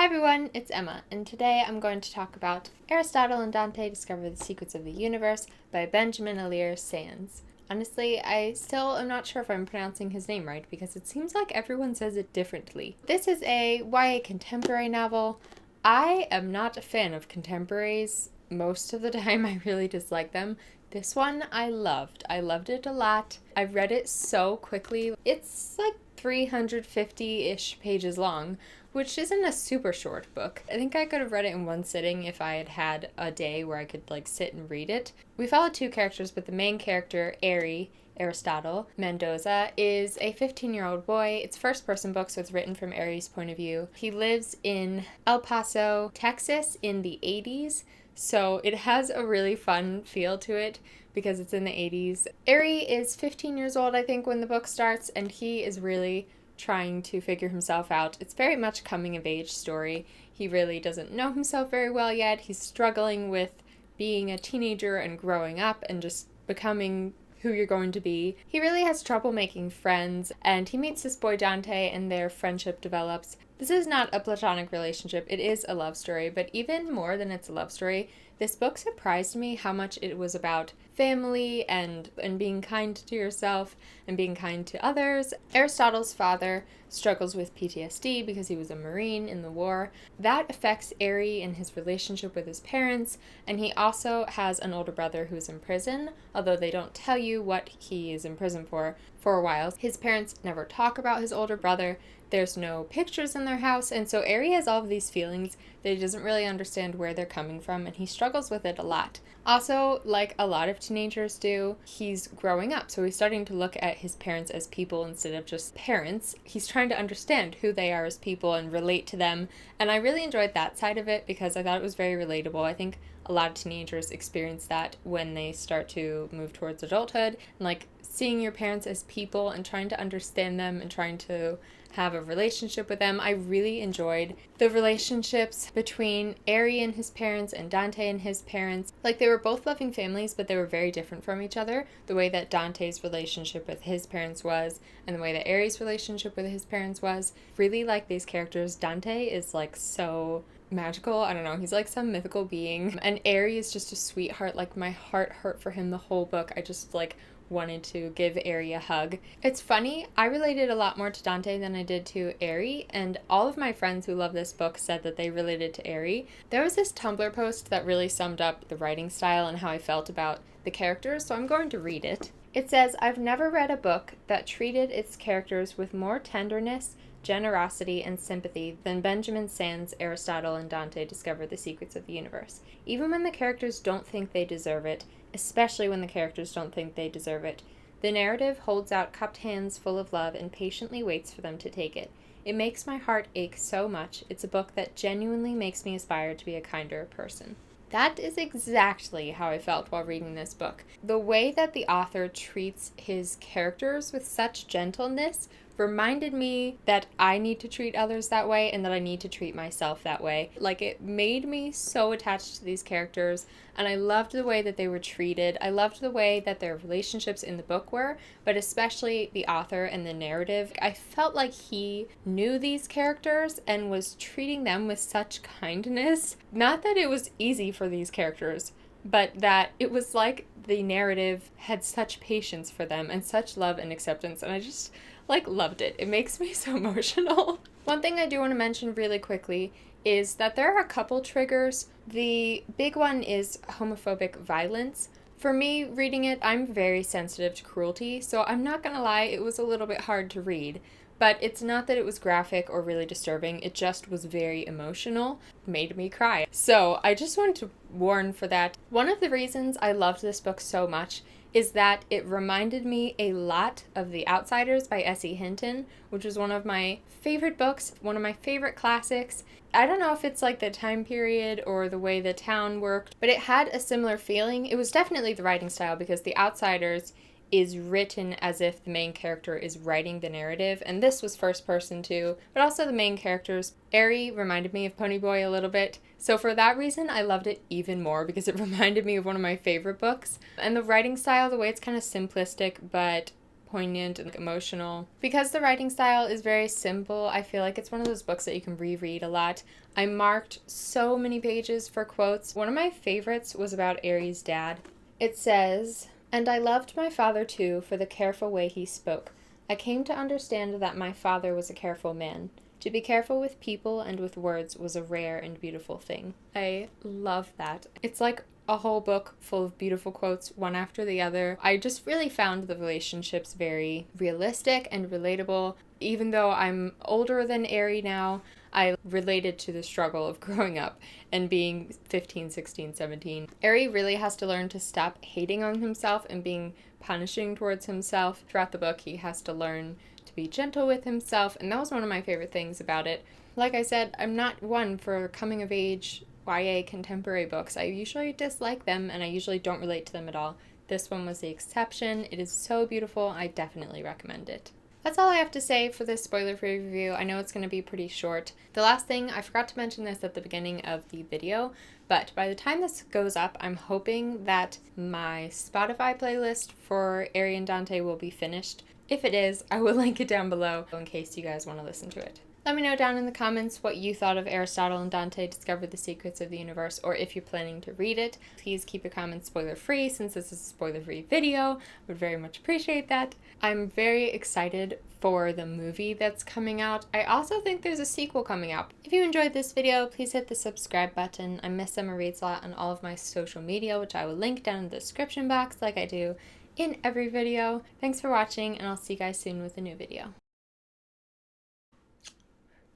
everyone, it's Emma, and today I'm going to talk about Aristotle and Dante Discover the Secrets of the Universe by Benjamin Alire Saenz. Honestly, I still am not sure if I'm pronouncing his name right because it seems like everyone says it differently. This is a YA contemporary novel. I am not a fan of contemporaries. Most of the time I really dislike them. This one I loved. I loved it a lot. I read it so quickly. It's like 350-ish pages long, which isn't a super short book. I think I could have read it in one sitting if I had had a day where I could sit and read it. We follow two characters, but the main character, Aristotle Mendoza, is a 15-year-old boy. It's a first-person book, so it's written from Ari's point of view. He lives in El Paso, Texas in the 80s, so it has a really fun feel to it because it's in the 80s. Ari is 15 years old, I think, when the book starts, and he is really trying to figure himself out. It's very much a coming-of-age story. He really doesn't know himself very well yet. He's struggling with being a teenager and growing up and just becoming who you're going to be. He really has trouble making friends, and he meets this boy Dante, and their friendship develops. This is not a platonic relationship. It is a love story, but even more than it's a love story, this book surprised me how much it was about family and being kind to yourself and being kind to others. Aristotle's father struggles with PTSD because he was a Marine in the war. That affects Ari in his relationship with his parents, and he also has an older brother who's in prison, although they don't tell you what he is in prison for a while. His parents never talk about his older brother. There's no pictures in their house, and so Ari has all of these feelings that he doesn't really understand where they're coming from, and he struggles with it a lot. Also, like a lot of teenagers do, he's growing up, so he's starting to look at his parents as people instead of just parents. He's trying to understand who they are as people and relate to them, and I really enjoyed that side of it because I thought it was very relatable. I think a lot of teenagers experience that when they start to move towards adulthood, and seeing your parents as people and trying to understand them and trying to have a relationship with them. I really enjoyed the relationships between Ari and his parents and Dante and his parents. They were both loving families, but they were very different from each other. The way that Dante's relationship with his parents was and the way that Ari's relationship with his parents was. Really like these characters. Dante is so magical. I don't know. He's some mythical being. And Ari is just a sweetheart. My heart hurt for him the whole book. I just wanted to give Ari a hug. It's funny, I related a lot more to Dante than I did to Ari, and all of my friends who love this book said that they related to Ari. There was this Tumblr post that really summed up the writing style and how I felt about the characters, so I'm going to read it. It says, "I've never read a book that treated its characters with more tenderness, generosity, and sympathy than Benjamin Saenz' Aristotle and Dante Discover the Secrets of the Universe. Even when the characters don't think they deserve it, especially when the characters don't think they deserve it, the narrative holds out cupped hands full of love and patiently waits for them to take it. It makes my heart ache so much. It's a book that genuinely makes me aspire to be a kinder person." That is exactly how I felt while reading this book. The way that the author treats his characters with such gentleness reminded me that I need to treat others that way and that I need to treat myself that way. It made me so attached to these characters, and I loved the way that they were treated. I loved the way that their relationships in the book were, but especially the author and the narrative. I felt like he knew these characters and was treating them with such kindness. Not that it was easy for these characters, but that it was like the narrative had such patience for them and such love and acceptance, and I just loved it. It makes me so emotional. One thing I do want to mention really quickly is that there are a couple triggers. The big one is homophobic violence. For me, reading it, I'm very sensitive to cruelty, so I'm not gonna lie, it was a little bit hard to read. But it's not that it was graphic or really disturbing, it just was very emotional, made me cry. So I just wanted to warn for that. One of the reasons I loved this book so much is that it reminded me a lot of The Outsiders by S.E. Hinton, which was one of my favorite books, one of my favorite classics. I don't know if it's the time period or the way the town worked, but it had a similar feeling. It was definitely the writing style because The Outsiders is written as if the main character is writing the narrative, and this was first person too, but also the main characters. Ari reminded me of Ponyboy a little bit, so for that reason I loved it even more because it reminded me of one of my favorite books. And the writing style, the way it's kind of simplistic but poignant and emotional. Because the writing style is very simple, I feel like it's one of those books that you can reread a lot. I marked so many pages for quotes. One of my favorites was about Ari's dad. It says, "And I loved my father too for the careful way he spoke. I came to understand that my father was a careful man. To be careful with people and with words was a rare and beautiful thing." I love that. It's like a whole book full of beautiful quotes, one after the other. I just really found the relationships very realistic and relatable. Even though I'm older than Ari now, I related to the struggle of growing up and being 15, 16, 17. Ari really has to learn to stop hating on himself and being punishing towards himself. Throughout the book, he has to learn to be gentle with himself, and that was one of my favorite things about it. Like I said, I'm not one for coming of age YA contemporary books. I usually dislike them, and I usually don't relate to them at all. This one was the exception. It is so beautiful. I definitely recommend it. That's all I have to say for this spoiler-free review. I know it's going to be pretty short. The last thing, I forgot to mention this at the beginning of the video, but by the time this goes up, I'm hoping that my Spotify playlist for Ari and Dante will be finished. If it is, I will link it down below in case you guys want to listen to it. Let me know down in the comments what you thought of Aristotle and Dante Discover the Secrets of the Universe, or if you're planning to read it. Please keep your comments spoiler-free since this is a spoiler-free video. I would very much appreciate that. I'm very excited for the movie that's coming out. I also think there's a sequel coming out. If you enjoyed this video, please hit the subscribe button. I Miss Summer Reads a lot on all of my social media, which I will link down in the description box like I do in every video. Thanks for watching, and I'll see you guys soon with a new video.